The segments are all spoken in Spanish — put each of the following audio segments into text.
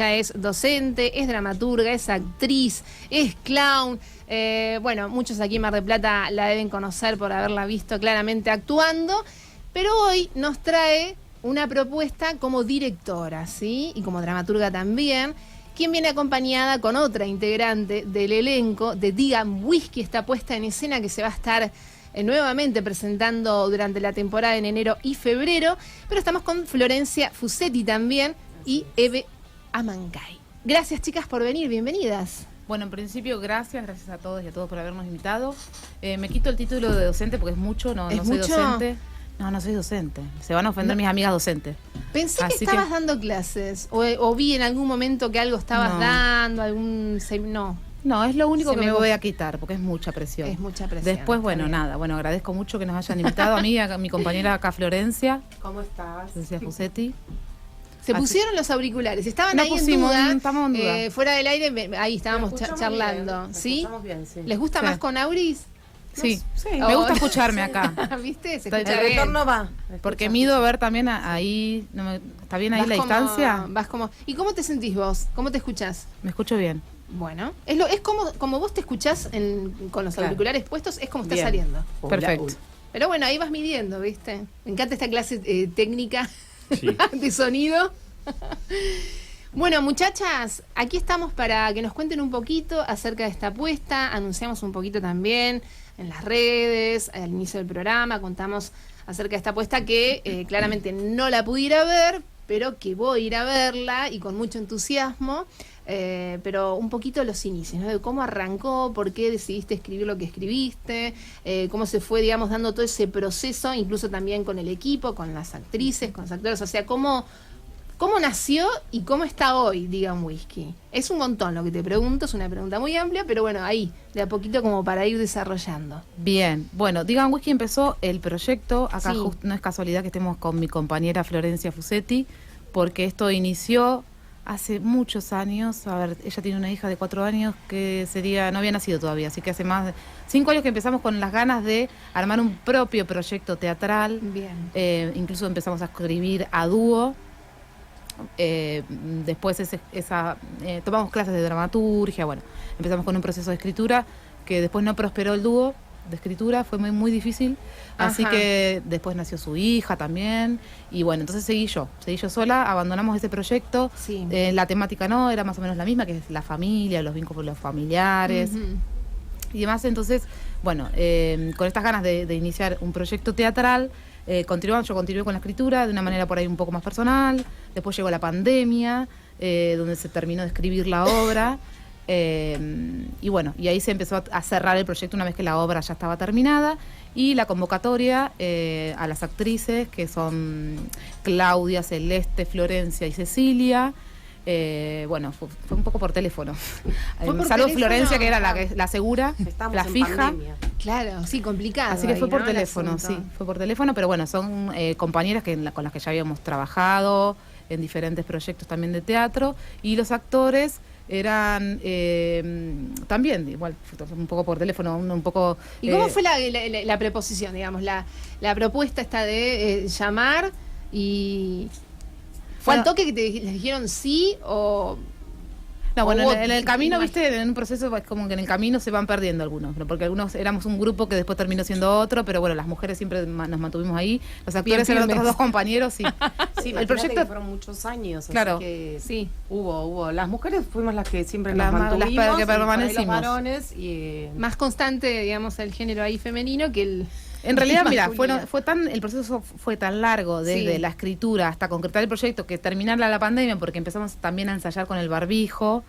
Ella es docente, es dramaturga, es actriz, es clown. Bueno, muchos aquí en Mar del Plata la deben conocer por haberla visto claramente actuando, pero hoy nos trae una propuesta como directora, ¿sí? Y como dramaturga también, quien viene acompañada con otra integrante del elenco de Digan Whisky, esta puesta en escena que se va a estar nuevamente presentando durante la temporada en enero y febrero, pero estamos con Florencia Fusetti también y Eve Amancay. Gracias, chicas, por venir, bienvenidas. Bueno, en principio, gracias a todos y a todos por habernos invitado. Me quito el título de docente porque es mucho, no soy docente. No soy docente. Se van a ofender mis amigas docentes. Pensé que estabas dando clases, o vi en algún momento que algo estabas dando, No, es lo único que me voy a quitar, porque es mucha presión. Es mucha presión. Después, bueno, nada, agradezco mucho que nos hayan invitado a mí, a mi compañera acá, Florencia. ¿Cómo estás? Florencia Fusetti. Se pusieron los auriculares, estaban ahí en duda, estamos en duda. fuera del aire, ahí estábamos charlando, bien, ¿sí? Bien, sí. ¿Les gusta más con auris? Sí, me gusta escucharme acá. ¿Viste? Se el retorno va. Porque mido a ver también ahí, ¿está bien ahí la distancia? ¿Y cómo te sentís vos? ¿Cómo te escuchás? Me escucho bien. Bueno, es como vos te escuchás con los auriculares puestos, es como está saliendo. Perfecto. Pero bueno, ahí vas midiendo, ¿viste? Me encanta esta clase técnica sí. de sonido. Bueno, muchachas, aquí estamos para que nos cuenten un poquito acerca de esta apuesta. Anunciamos un poquito también en las redes, al inicio del programa, contamos acerca de esta apuesta que claramente no la pude ir a ver, pero que voy a ir a verla y con mucho entusiasmo. Pero un poquito los inicios, ¿no? De cómo arrancó, por qué decidiste escribir lo que escribiste, cómo se fue, digamos, dando todo ese proceso, incluso también con el equipo, con las actrices, con los actores, o sea, cómo nació y cómo está hoy Digan Whisky. Es un montón lo que te pregunto, es una pregunta muy amplia, pero bueno, ahí, de a poquito como para ir desarrollando. Bien, bueno, Digan Whisky empezó el proyecto, acá Sí. no es casualidad que estemos con mi compañera Florencia Fusetti, porque esto inició hace muchos años. A ver, ella tiene una hija de 4 años que no había nacido todavía, así que hace más de 5 años que empezamos con las ganas de armar un propio proyecto teatral. Bien. Incluso empezamos a escribir a dúo. Después tomamos clases de dramaturgia, bueno, empezamos con un proceso de escritura que después no prosperó el dúo de escritura, fue muy difícil, así que después nació su hija también, y bueno, entonces seguí yo sola, abandonamos ese proyecto. Sí. La temática era más o menos la misma, que es la familia, los vínculos familiares y demás. Entonces, bueno, con estas ganas de iniciar un proyecto teatral, yo continué con la escritura de una manera por ahí un poco más personal. Después llegó la pandemia, donde se terminó de escribir la obra, y bueno, y ahí se empezó a cerrar el proyecto una vez que la obra ya estaba terminada, y la convocatoria a las actrices, que son Claudia, Celeste, Florencia y Cecilia. Bueno, fue un poco por teléfono. Salvo Florencia, que era la segura, la fija. Claro, sí, complicado. Así que fue por teléfono, sí, fue por teléfono, pero bueno, son compañeras con las que ya habíamos trabajado en diferentes proyectos también de teatro, y los actores eran también, igual, un poco por teléfono, un poco... ¿Y cómo fue la preposición, digamos, la propuesta esta de llamar y... ¿Fue al toque que les dijeron sí o...? No, bueno, en el camino, viste, en un proceso es como que en el camino se van perdiendo algunos, porque algunos éramos un grupo que después terminó siendo otro, pero bueno, las mujeres siempre nos mantuvimos ahí, los actores eran otros 2 compañeros, sí. Sí, el proyecto que fueron muchos años, claro, así que sí. Hubo. Las mujeres fuimos las que siempre nos mantuvimos, las que permanecimos. Los varones y... Más constante, digamos, el género ahí femenino que el... En realidad, mira, el proceso fue tan largo desde la escritura hasta concretar el proyecto, que terminar la pandemia, porque empezamos también a ensayar con el barbijo,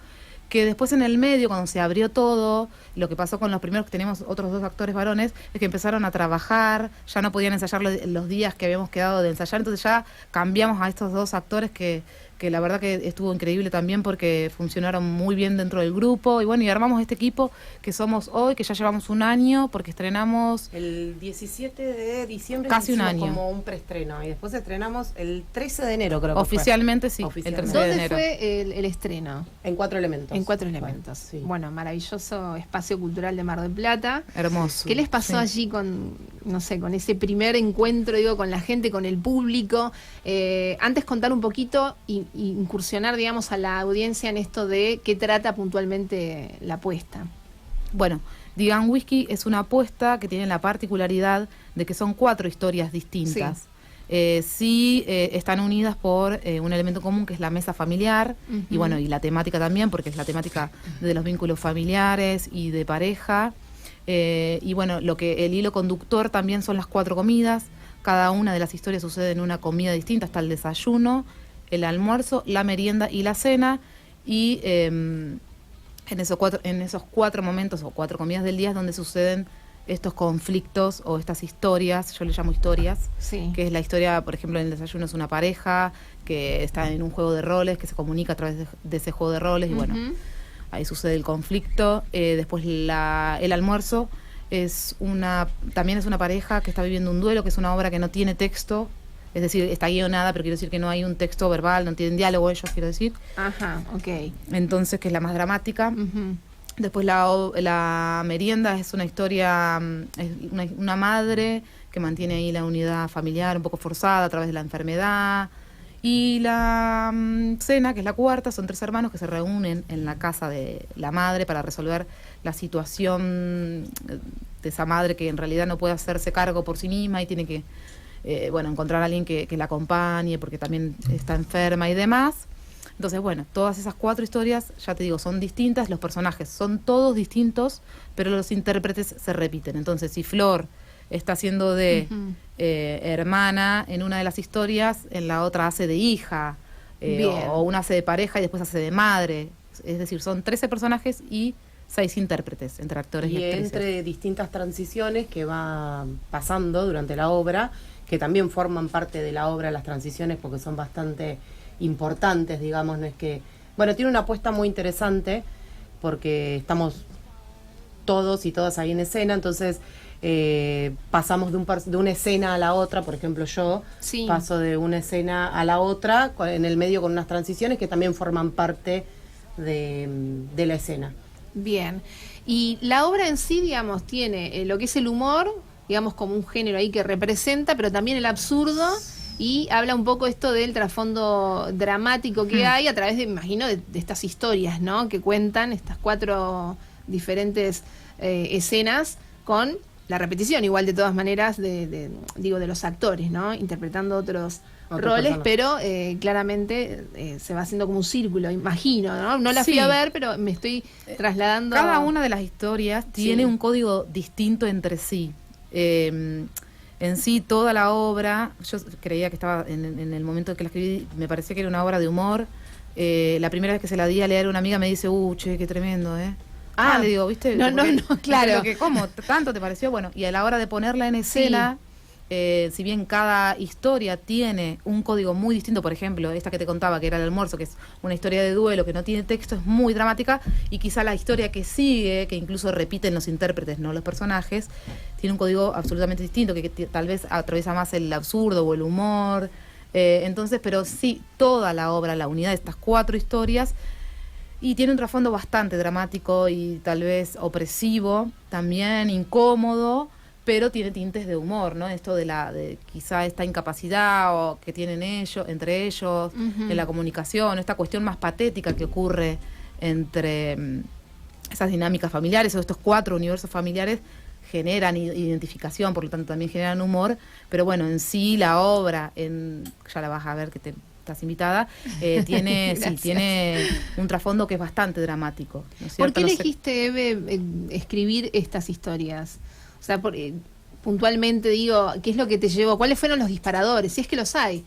que después en el medio, cuando se abrió todo, lo que pasó con los primeros, que teníamos otros 2 actores varones, es que empezaron a trabajar, ya no podían ensayar los días que habíamos quedado de ensayar, entonces ya cambiamos a estos 2 actores que la verdad que estuvo increíble también, porque funcionaron muy bien dentro del grupo, y bueno, y armamos este equipo que somos hoy, que ya llevamos 1 año, porque estrenamos... El 17 de diciembre casi 1 año. Como un preestreno, y después estrenamos el 13 de enero, creo que Oficialmente, sí, Oficialmente. el 13 de enero. ¿Dónde fue el estreno? En 4 Elementos. En 4 Elementos. Sí. Bueno, maravilloso espacio cultural de Mar del Plata. Hermoso. ¿Qué les pasó allí con ese primer encuentro, digo, con la gente, con el público? Antes contar un poquito y incursionar, digamos, a la audiencia en esto de qué trata puntualmente la apuesta. Bueno, Digan Whisky es una apuesta que tiene la particularidad de que son 4 historias distintas. Sí, están unidas por un elemento común que es la mesa familiar y bueno, y la temática también, porque es la temática de los vínculos familiares y de pareja. Y bueno, el hilo conductor también son las 4 comidas. Cada una de las historias sucede en una comida distinta. Está el desayuno, el almuerzo, la merienda y la cena. Y en esos 4 momentos o 4 comidas del día es donde suceden estos conflictos o estas historias, yo le llamo historias, que es la historia, por ejemplo, en el desayuno es una pareja que está en un juego de roles, que se comunica a través de ese juego de roles y bueno, ahí sucede el conflicto. Después el almuerzo también es una pareja que está viviendo un duelo, que es una obra que no tiene texto, es decir, está guionada, pero quiero decir que no hay un texto verbal, no tienen diálogo ellos, quiero decir. Ajá, ok. Entonces, que es la más dramática. Después la merienda es una historia, es una madre que mantiene ahí la unidad familiar un poco forzada a través de la enfermedad. Y la cena, que es la cuarta, son 3 hermanos que se reúnen en la casa de la madre para resolver la situación de esa madre que en realidad no puede hacerse cargo por sí misma y tiene que encontrar a alguien que la acompañe porque también está enferma y demás. Entonces, bueno, todas esas 4 historias, ya te digo, son distintas, los personajes son todos distintos, pero los intérpretes se repiten. Entonces, si Flor está haciendo de hermana en una de las historias, en la otra hace de hija, o una hace de pareja y después hace de madre. Es decir, son 13 personajes y 6 intérpretes, entre actores y actrices. Entre distintas transiciones que va pasando durante la obra, que también forman parte de la obra las transiciones porque son bastante importantes, digamos, no es que... Bueno, tiene una apuesta muy interesante porque estamos todos y todas ahí en escena, entonces pasamos de una escena a la otra, por ejemplo yo paso de una escena a la otra, en el medio con unas transiciones que también forman parte de la escena. Bien, y la obra en sí, digamos, tiene lo que es el humor, digamos, como un género ahí que representa, pero también el absurdo. Y habla un poco esto del trasfondo dramático que hay a través de, me imagino, de estas historias, ¿no? Que cuentan estas 4 diferentes escenas con la repetición, igual de todas maneras, de los actores, ¿no? Interpretando otros roles, pero claramente se va haciendo como un círculo, imagino, ¿no? No la fui a ver, pero me estoy trasladando... Cada una de las historias tiene un código distinto entre sí. En sí, toda la obra, yo creía que estaba en el momento en que la escribí, me parecía que era una obra de humor. La primera vez que se la di a leer, una amiga me dice, che, qué tremendo, ¿eh? Le digo, ¿viste? No, claro. ¿Cómo? ¿Tanto te pareció? Bueno, y a la hora de ponerla en escena, si bien cada historia tiene un código muy distinto, por ejemplo, esta que te contaba, que era el almuerzo, que es una historia de duelo, que no tiene texto, es muy dramática, y quizá la historia que sigue, que incluso repiten los intérpretes, no los personajes, tiene un código absolutamente distinto, que tal vez atraviesa más el absurdo o el humor. Entonces, pero sí, toda la obra, la unidad de estas 4 historias, y tiene un trasfondo bastante dramático y tal vez opresivo, también incómodo, pero tiene tintes de humor, ¿no? Esto de quizá esta incapacidad o que tienen entre ellos, en la comunicación, esta cuestión más patética que ocurre entre esas dinámicas familiares o estos 4 universos familiares generan identificación, por lo tanto también generan humor, pero bueno, en sí la obra, ya la vas a ver que estás invitada, tiene un trasfondo que es bastante dramático, ¿no es cierto? ¿Por qué elegiste, Eve, escribir estas historias? O sea, puntualmente digo, ¿qué es lo que te llevó? ¿Cuáles fueron los disparadores? Si es que los hay.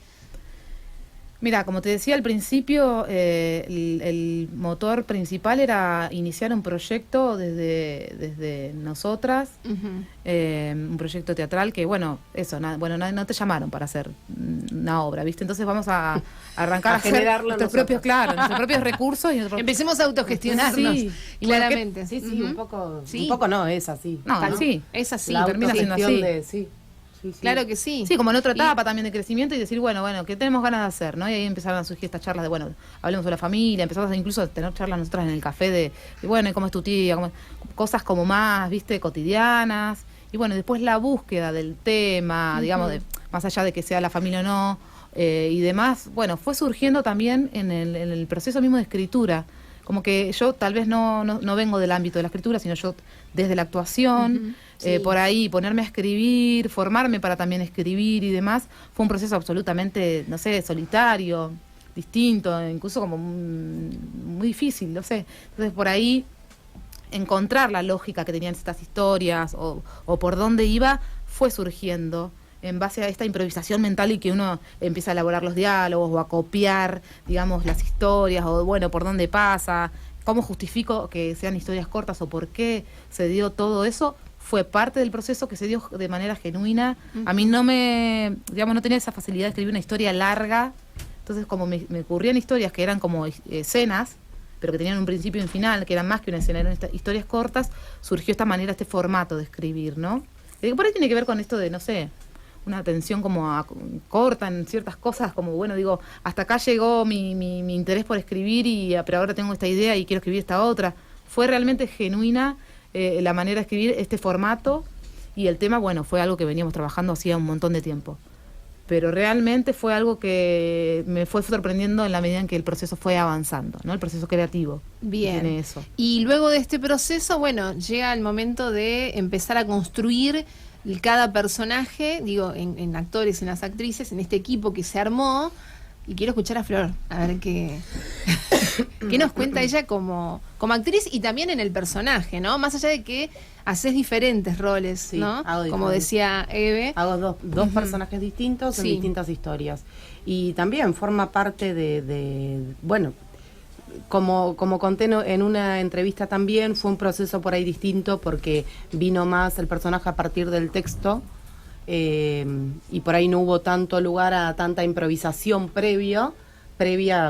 Mira, como te decía al principio, el motor principal era iniciar un proyecto desde nosotras, un proyecto teatral que, bueno, no te llamaron para hacer una obra, ¿viste? Entonces vamos a arrancar a generar nuestros propios recursos. Empecemos a autogestionarnos, claramente. Un poco no, es así. Es así. Termina siendo así. Claro que sí. Sí, como en otra etapa también de crecimiento y decir, bueno, ¿qué tenemos ganas de hacer? ¿No? Y ahí empezaron a surgir estas charlas de, hablemos de la familia, empezamos incluso a tener charlas nosotras en el café de ¿cómo es tu tía? Cosas como más, ¿viste? Cotidianas. Y bueno, después la búsqueda del tema, digamos, más allá de que sea la familia o no, y demás, bueno, fue surgiendo también en el proceso mismo de escritura. Como que yo tal vez no vengo del ámbito de la escritura, sino yo desde la actuación, sí. por ahí ponerme a escribir, formarme para también escribir y demás, fue un proceso absolutamente, no sé, solitario, distinto, incluso como muy difícil, no sé. Entonces por ahí encontrar la lógica que tenían estas historias o por dónde iba, fue surgiendo en base a esta improvisación mental y que uno empieza a elaborar los diálogos o a copiar, digamos, las historias o, bueno, por dónde pasa, cómo justifico que sean historias cortas o por qué se dio todo eso, fue parte del proceso que se dio de manera genuina. A mí no tenía esa facilidad de escribir una historia larga, entonces como me ocurrían historias que eran como escenas, pero que tenían un principio y un final, que eran más que una escena, eran historias cortas, surgió esta manera, este formato de escribir, ¿no? Por ahí tiene que ver con esto de, no sé, una atención como corta en ciertas cosas, como bueno, digo, hasta acá llegó mi interés por escribir, pero ahora tengo esta idea y quiero escribir esta otra. Fue realmente genuina la manera de escribir este formato, y el tema, bueno, fue algo que veníamos trabajando hacía un montón de tiempo. Pero realmente fue algo que me fue sorprendiendo en la medida en que el proceso fue avanzando, ¿no? El proceso creativo. Bien. Tiene eso. Y luego de este proceso, bueno, llega el momento de empezar a construir cada personaje, digo, en actores, en las actrices, en este equipo que se armó. Y quiero escuchar a Flor, a ver qué nos cuenta ella como actriz y también en el personaje, ¿no? Más allá de que haces diferentes roles, Sí, ¿no? hago Como diferentes. decía Eve. Hago dos personajes distintos en Sí. distintas historias. Y también forma parte bueno, como conté en una entrevista también, fue un proceso por ahí distinto porque vino más el personaje a partir del texto, y por ahí no hubo tanto lugar a tanta improvisación previa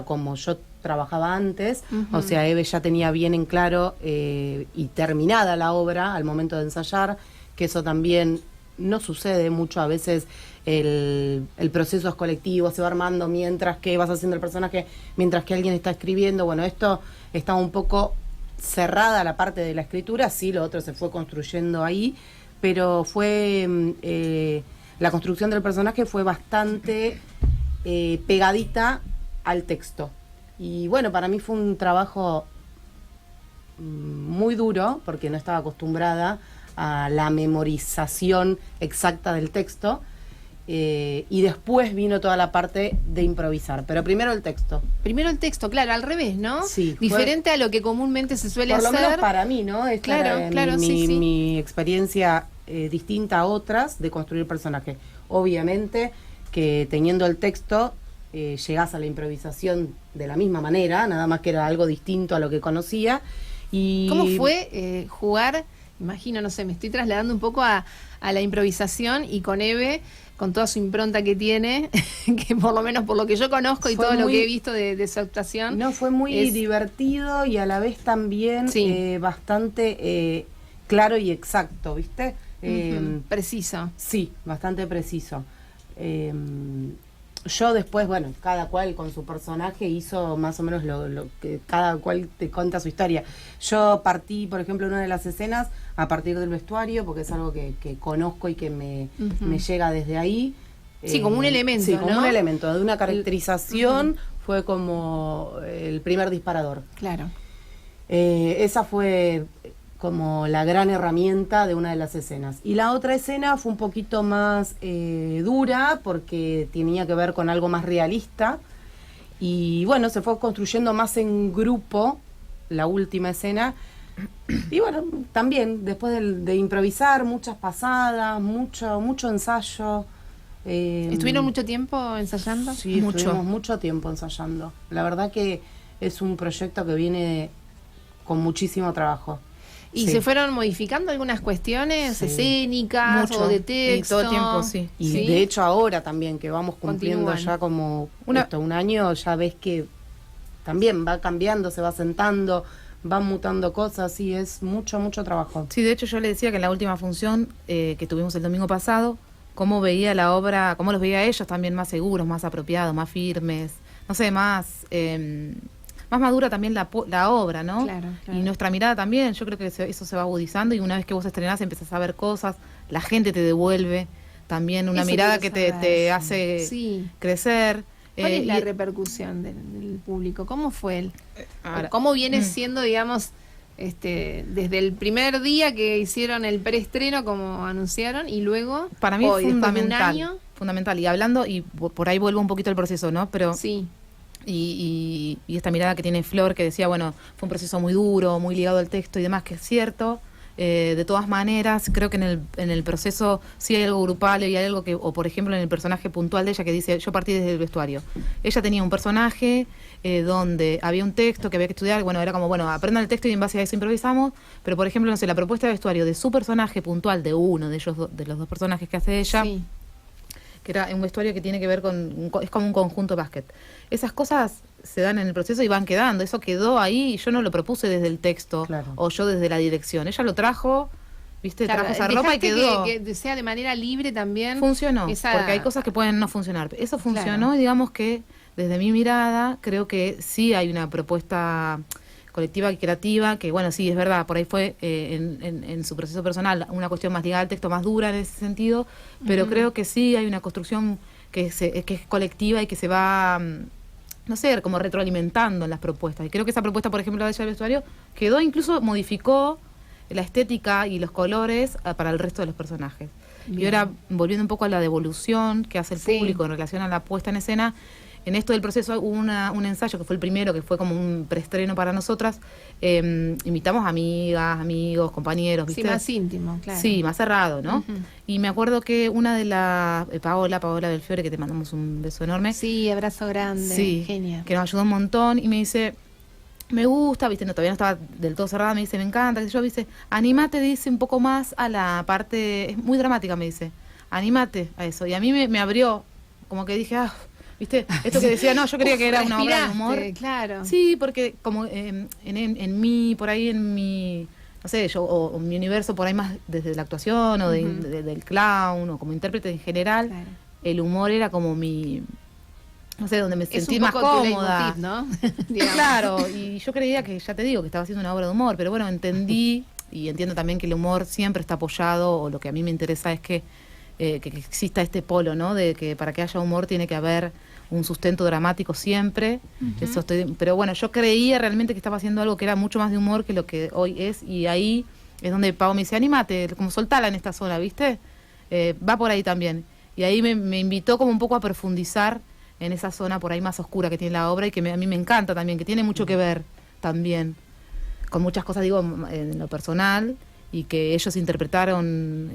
como yo trabajaba antes. O sea, Eve ya tenía bien en claro y terminada la obra al momento de ensayar, que eso también no sucede mucho. A veces el proceso es colectivo, se va armando mientras que vas haciendo el personaje, mientras que alguien está escribiendo. Bueno, esto está un poco cerrada la parte de la escritura, sí, lo otro se fue construyendo ahí, pero la construcción del personaje fue bastante pegadita al texto. Y bueno, para mí fue un trabajo muy duro, porque no estaba acostumbrada a la memorización exacta del texto, y después vino toda la parte de improvisar, pero primero el texto. Primero el texto, claro, al revés, ¿no? Sí, diferente a lo que comúnmente se suele por hacer. lo menos para mí, ¿no? Esta Claro, era claro, sí. mi experiencia distinta a otras de construir personajes. Obviamente que teniendo el texto llegás a la improvisación de la misma manera, nada más que era algo distinto a lo que conocía. Y ¿Cómo fue jugar? Imagino, no sé, me estoy trasladando un poco a la improvisación, y con Eve, con toda su impronta que tiene, que por lo menos por lo que yo conozco y Fue todo lo muy- que he visto de su actuación. No, fue muy Es- divertido y a la vez también Sí. bastante claro y exacto, ¿viste? Preciso. Sí, bastante preciso. Yo después, bueno, cada cual con su personaje hizo más o menos lo que cada cual te cuenta su historia. Yo partí, por ejemplo, en una de las escenas a partir del vestuario, porque es algo que conozco y que me llega desde ahí. Sí, como un elemento, Sí, como ¿no? un elemento de una caracterización, fue como el primer disparador. Claro. Esa fue como la gran herramienta de una de las escenas. Y la otra escena fue un poquito más dura, porque tenía que ver con algo más realista. Y bueno, se fue construyendo más en grupo la última escena. Y bueno, también después de improvisar, muchas pasadas, mucho ensayo. ¿Estuvieron mucho tiempo ensayando? Sí, Mucho. estuvimos mucho tiempo ensayando. La verdad que es un proyecto que viene con muchísimo trabajo. ¿Y Sí. se fueron modificando algunas cuestiones Sí. escénicas Mucho. o de Y texto? todo el tiempo, sí. Y ¿Sí? de hecho ahora también, que vamos cumpliendo Continúan. ya como Una- un año, ya ves que también va cambiando, se va sentando, van mutando cosas, y es mucho trabajo. Sí, de hecho yo le decía que en la última función que tuvimos el domingo pasado, cómo veía la obra, cómo los veía a ellos también más seguros, más apropiados, más firmes, no sé, más madura también la obra, ¿no? Claro, claro. Y nuestra mirada también, yo creo que eso se va agudizando, y una vez que vos estrenás empezás a ver cosas, la gente te devuelve también una Eso mirada que quiero te saber, hace sí. crecer. ¿Cuál es la y- repercusión del público? ¿Cómo fue él? ahora, ¿Cómo viene siendo, digamos, desde el primer día que hicieron el preestreno, como anunciaron, y luego para mí hoy, es después de un fundamental. año? Fundamental. Y hablando, y por ahí vuelvo un poquito al proceso, ¿no? Pero Sí, y esta mirada que tiene Flor, que decía, bueno, fue un proceso muy duro, muy ligado al texto y demás, que es cierto. De todas maneras, creo que en el proceso sí hay algo grupal y hay algo que, o por ejemplo en el personaje puntual de ella que dice, yo partí desde el vestuario. Ella tenía un personaje donde había un texto que había que estudiar, bueno, era como, bueno, aprendan el texto y en base a eso improvisamos, pero por ejemplo, no sé, la propuesta de vestuario de su personaje puntual, de uno de ellos, de los dos personajes que hace ella, sí. que era un vestuario que tiene que ver es como un conjunto de básquet. Esas cosas se dan en el proceso y van quedando, eso quedó ahí, yo no lo propuse desde el texto, Claro. o yo desde la dirección, ella lo trajo, viste, Claro, trajo esa ropa y dejaste quedó. que sea de manera libre también. Funcionó, esa- porque hay cosas que pueden no funcionar. Eso funcionó Claro. y digamos que desde mi mirada creo que sí hay una propuesta colectiva y creativa, que bueno, sí, es verdad, por ahí fue en su proceso personal una cuestión más ligada al texto, más dura en ese sentido, pero creo que sí hay una construcción que es colectiva y que se va, no sé, como retroalimentando en las propuestas. Y creo que esa propuesta, por ejemplo, de ella del vestuario, quedó, incluso modificó la estética y los colores para el resto de los personajes. Y Bien. ahora, volviendo un poco a la devolución que hace el Sí. público en relación a la puesta en escena, en esto del proceso hubo un ensayo que fue el primero, que fue como un preestreno para nosotras. Invitamos amigas, amigos, compañeros, ¿viste? Sí, más íntimo, claro. Sí, más cerrado, ¿no? Ujú. Y me acuerdo que una de las, Paola del Fiore, que te mandamos un beso enorme. Sí, abrazo grande, Sí, genial. que nos ayudó un montón y me dice, me gusta, viste, no, todavía no estaba del todo cerrada, me dice, me encanta, que yo, dice, anímate, dice, un poco más a la parte, es muy dramática, me dice, anímate a eso. Y a mí me abrió, como que dije, viste, esto que decía, no, yo creía que era una obra de humor. Respiraste, claro. Sí, porque como en mí, por ahí en mi, no sé, yo, o mi universo por ahí más desde la actuación, o del clown, o como intérprete en general, Claro. el humor era como mi, no sé, donde me Es sentí un más poco tu cómoda. leitmotiv, ¿no? Digamos. Claro, y yo creía que, ya te digo, que estaba haciendo una obra de humor, pero bueno, entendí y entiendo también que el humor siempre está apoyado, o lo que a mí me interesa es que exista este polo, ¿no? De que para que haya humor tiene que haber un sustento dramático siempre. Eso pero bueno, yo creía realmente que estaba haciendo algo que era mucho más de humor que lo que hoy es, y ahí es donde Pau me dice, anímate, como soltala en esta zona, ¿viste? Va por ahí también. Y ahí me invitó como un poco a profundizar en esa zona por ahí más oscura que tiene la obra y que a mí me encanta también, que tiene mucho que ver también con muchas cosas, digo, en lo personal, y que ellos interpretaron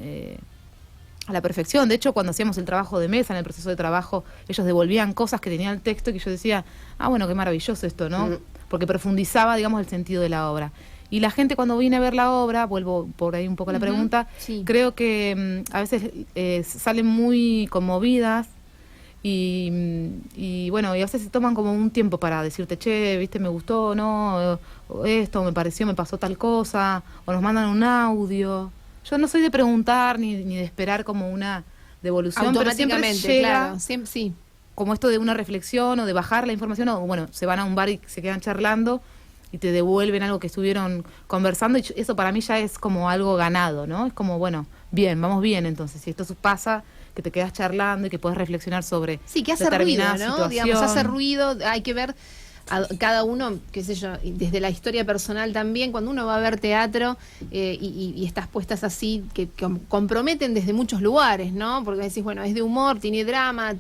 a la perfección. De hecho, cuando hacíamos el trabajo de mesa, en el proceso de trabajo, ellos devolvían cosas que tenía el texto y que yo decía, bueno, qué maravilloso esto, ¿no? Porque profundizaba, digamos, el sentido de la obra. Y la gente, cuando vine a ver la obra, vuelvo por ahí un poco a la pregunta, sí. creo que a veces salen muy conmovidas y bueno, y a veces se toman como un tiempo para decirte, che, viste, me gustó, ¿no? O esto, me pareció, me pasó tal cosa, o nos mandan un audio. Yo no soy de preguntar ni de esperar como una devolución, pero siempre Automáticamente, llega claro. Siempre, sí. como esto de una reflexión o de bajar la información, o bueno, se van a un bar y se quedan charlando y te devuelven algo que estuvieron conversando, y eso para mí ya es como algo ganado, ¿no? Es como, bueno, bien, vamos bien, entonces, si esto pasa, que te quedas charlando y que puedes reflexionar sobre Sí, que hace ruido, determinada ¿no? situación. Digamos, hace ruido, hay que ver a cada uno, qué sé yo, desde la historia personal también, cuando uno va a ver teatro y estas puestas así que comprometen desde muchos lugares, ¿no? Porque decís, bueno, es de humor, tiene drama,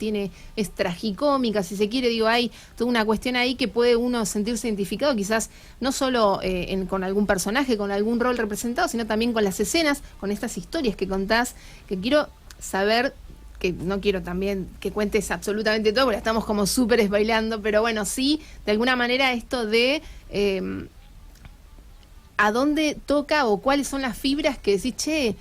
es tragicómica, si se quiere, digo, hay toda una cuestión ahí que puede uno sentirse identificado, quizás no solo con algún personaje, con algún rol representado, sino también con las escenas, con estas historias que contás, que quiero saber, que no quiero también que cuentes absolutamente todo, porque estamos como súper bailando, pero bueno, sí, de alguna manera esto de a dónde toca o cuáles son las fibras que decís, che,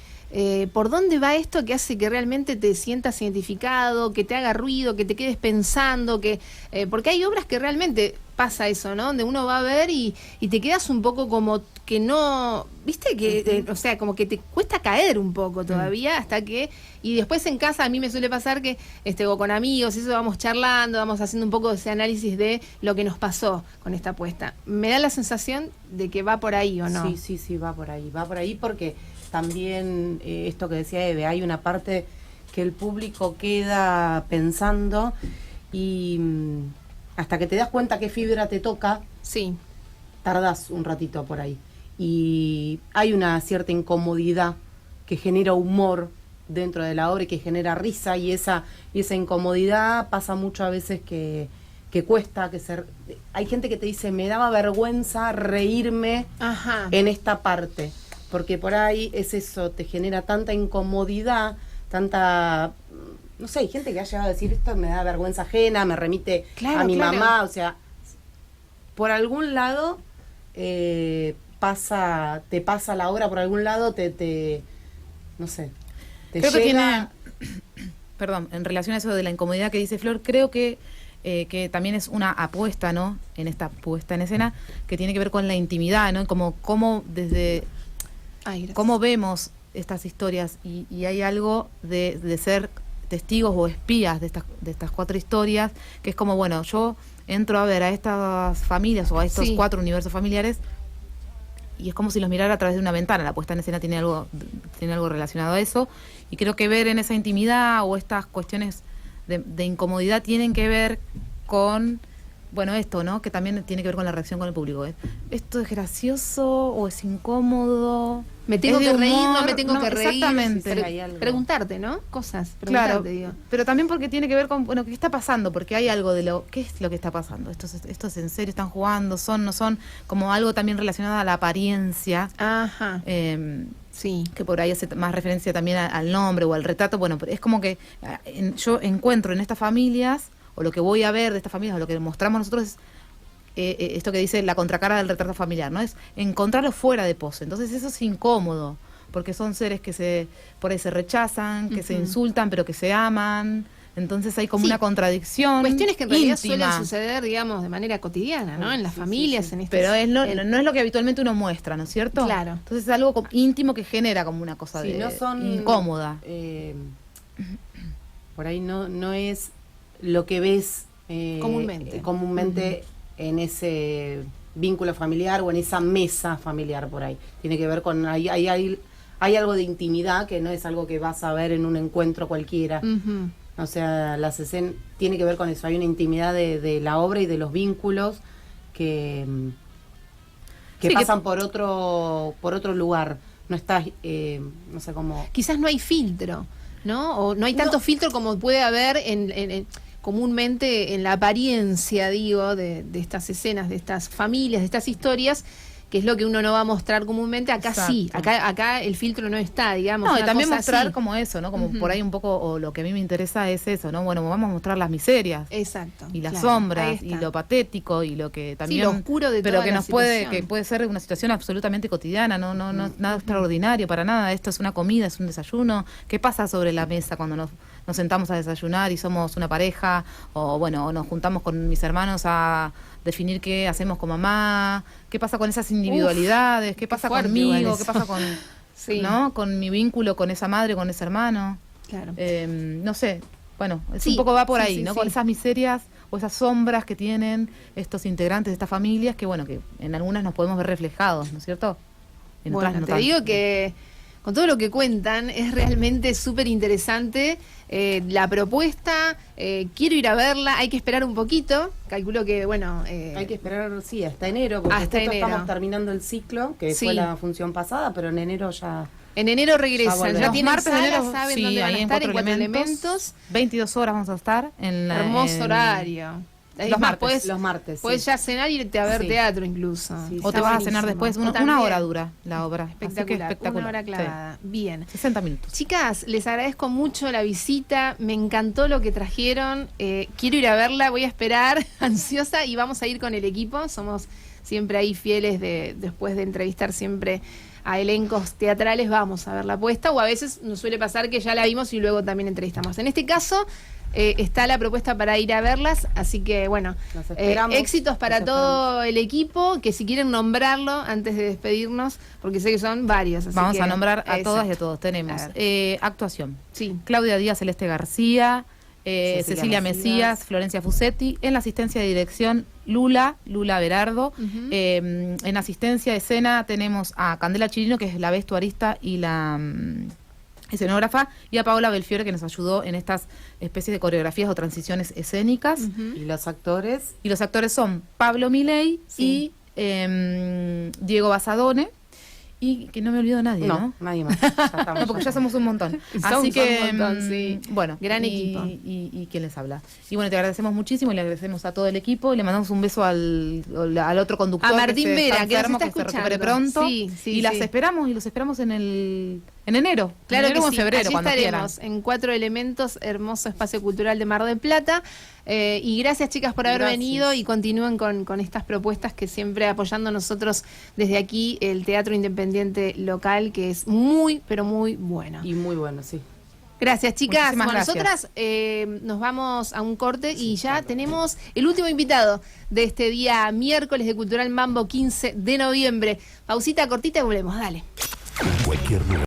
¿por dónde va esto que hace que realmente te sientas identificado, que te haga ruido, que te quedes pensando, porque hay obras que realmente pasa eso, ¿no? Donde uno va a ver y te quedas un poco como que no, ¿viste? Que, o sea, como que te cuesta caer un poco todavía hasta que, y después en casa a mí me suele pasar que, o con amigos, eso vamos charlando, vamos haciendo un poco de ese análisis de lo que nos pasó con esta apuesta. Me da la sensación de que va por ahí, ¿o no? Sí, va por ahí porque también esto que decía Eve, hay una parte que el público queda pensando y hasta que te das cuenta qué fibra te toca, Sí. tardás un ratito por ahí. Y hay una cierta incomodidad que genera humor dentro de la obra y que genera risa, y esa incomodidad pasa mucho a veces que cuesta, hay gente que te dice, me daba vergüenza reírme Ajá. en esta parte, porque por ahí es eso, te genera tanta incomodidad, tanta, no sé, hay gente que ha llegado a decir, esto me da vergüenza ajena, me remite Claro, a mi claro. mamá, o sea, por algún lado te pasa la obra, por algún lado no sé, te Creo que llega. perdón, en relación a eso de la incomodidad que dice Flor, creo que también es una apuesta, ¿no? En esta puesta en escena, que tiene que ver con la intimidad, ¿no? Como desde Ay, gracias. cómo vemos estas historias y hay algo de ser testigos o espías de estas 4 historias, que es como, bueno, yo entro a ver a estas familias o a estos Sí. 4 universos familiares y es como si los mirara a través de una ventana. La puesta en escena tiene algo relacionado a eso, y creo que ver en esa intimidad o estas cuestiones de incomodidad tienen que ver con, bueno, esto, ¿no? Que también tiene que ver con la reacción con el público. ¿Esto es gracioso o es incómodo? Me tengo ¿Es de que reír, no humor? me tengo que reír. Exactamente. Sí, hay algo. Preguntarte, ¿no? Cosas, Claro, preguntarte, digo. pero también porque tiene que ver con, bueno, ¿qué está pasando? Porque hay algo de ¿qué es lo que está pasando? ¿Esto es en serio? ¿Están jugando? ¿No son? Como algo también relacionado a la apariencia, Ajá. Sí. que por ahí hace más referencia también al nombre o al retrato. Bueno, pero es como que yo encuentro en estas familias, o lo que voy a ver de estas familias, o lo que mostramos nosotros es esto que dice la contracara del retrato familiar, ¿no? Es encontrarlo fuera de pose. Entonces eso es incómodo, porque son seres que por ahí se rechazan, que se insultan, pero que se aman. Entonces hay como Sí. una contradicción Cuestiones que en realidad íntima. suelen suceder, digamos, de manera cotidiana, ¿no? En las familias, en estos... Pero no es lo que habitualmente uno muestra, ¿no es cierto? Claro. Entonces es algo íntimo que genera como una cosa Sí, no son incómoda. Por ahí no es lo que ves Comúnmente. en ese vínculo familiar o en esa mesa familiar por ahí. Tiene que ver con hay algo de intimidad que no es algo que vas a ver en un encuentro cualquiera. Ujú. O sea, las escenas tiene que ver con eso. Hay una intimidad de la obra y de los vínculos que Sí, pasan por otro lugar. No estás, no sé cómo. Quizás no hay filtro, ¿no? O no hay tanto filtro como puede haber comúnmente en la apariencia, digo, de estas escenas, de estas familias, de estas historias, que es lo que uno no va a mostrar comúnmente. Acá sí, Exacto. acá el filtro no está, digamos. No, y una también cosa mostrar así. como eso, ¿no? Como Ujú. por ahí un poco, o lo que a mí me interesa es eso, ¿no? Bueno, vamos a mostrar las miserias. Exacto. Y las claro, ahí sombras, y está. lo patético, y lo que también... lo oscuro de pero toda que la nos puede, situación. que puede ser una situación absolutamente cotidiana, no nada extraordinario para nada. Esto es una comida, es un desayuno. ¿Qué pasa sobre la mesa cuando nos sentamos a desayunar y somos una pareja? O bueno, o nos juntamos con mis hermanos a definir qué hacemos con mamá, qué pasa con esas individualidades, qué pasa fuerte igual conmigo, eso. qué pasa con, Sí. ¿no? Con mi vínculo con esa madre, con ese hermano. Claro. No sé, bueno, Sí, un poco va por sí, ahí, sí, ¿no? sí. Con esas miserias o esas sombras que tienen estos integrantes de estas familias, que bueno, que en algunas nos podemos ver reflejados, ¿no es cierto? En otras Bueno, no te tanto. digo que con todo lo que cuentan es realmente súper interesante la propuesta. Quiero ir a verla, hay que esperar un poquito. Calculo que, bueno... Hay que esperar, sí, hasta enero, porque Hasta justo enero. estamos terminando el ciclo, que Sí. fue la función pasada, pero en enero ya... En enero regresan, volvemos. ya Los tienen martes de sala, enero, saben sí, dónde van a ahí estar, en Cuatro Elementos. 22 horas vamos a estar en la... Hermoso horario. Es Los más, martes, los martes, Puedes sí. ya cenar y irte a ver Sí. teatro incluso. Sí, O te Está vas a cenar buenísimo. después, O una también. hora dura la obra. Así que Espectacular, espectacular. una hora Sí. clavada. Bien. 60 minutos. Chicas, les agradezco mucho la visita, me encantó lo que trajeron, quiero ir a verla, voy a esperar, ansiosa, y vamos a ir con el equipo, somos siempre ahí fieles después de entrevistar siempre a elencos teatrales, vamos a ver la puesta, o a veces nos suele pasar que ya la vimos y luego también entrevistamos. En este caso está la propuesta para ir a verlas, así que bueno, Los esperamos. éxitos para Los todo el equipo, que si quieren nombrarlo antes de despedirnos, porque sé que son varios. Así Vamos que, a nombrar a todas y a exacto. todos. Tenemos A ver. actuación. Sí. Claudia Díaz, Celeste García, Cecilia Mesías, Florencia Fusetti. En la asistencia de dirección, Lula Berardo. Ujú. En asistencia de escena tenemos a Candela Chirino, que es la vestuarista y la escenógrafa, y a Paola Belfiore, que nos ayudó en estas especies de coreografías o transiciones escénicas. Y los actores. Y los actores son Pablo Milei y Diego Basadone. Y que no me olvido de nadie, ¿no? Nadie más. Ya estamos. No, porque ya somos un montón. Somos Así que, un montón, sí. bueno, Gran equipo. Y quién les habla. Y bueno, te agradecemos muchísimo y le agradecemos a todo el equipo y le mandamos un beso al otro conductor. A Martín que Vera, está que nos enfermo, está que se recupere escuchando. pronto. Sí, sí, y las sí. esperamos, y los esperamos en enero. Claro en que enero o en sí, febrero, allí cuando estaremos quieran. en 4 Elementos, hermoso espacio cultural de Mar del Plata. Y gracias, chicas, por haber venido y continúen con estas propuestas que siempre apoyando nosotros desde aquí el Teatro Independiente Local, que es muy, pero muy bueno. Y muy bueno, sí. Gracias, chicas. Muchísimas Bueno, gracias. nosotras nos vamos a un corte y ya tenemos el último invitado de este día miércoles de Cultural Mambo 15 de noviembre. Pausita cortita y volvemos, dale. Cualquier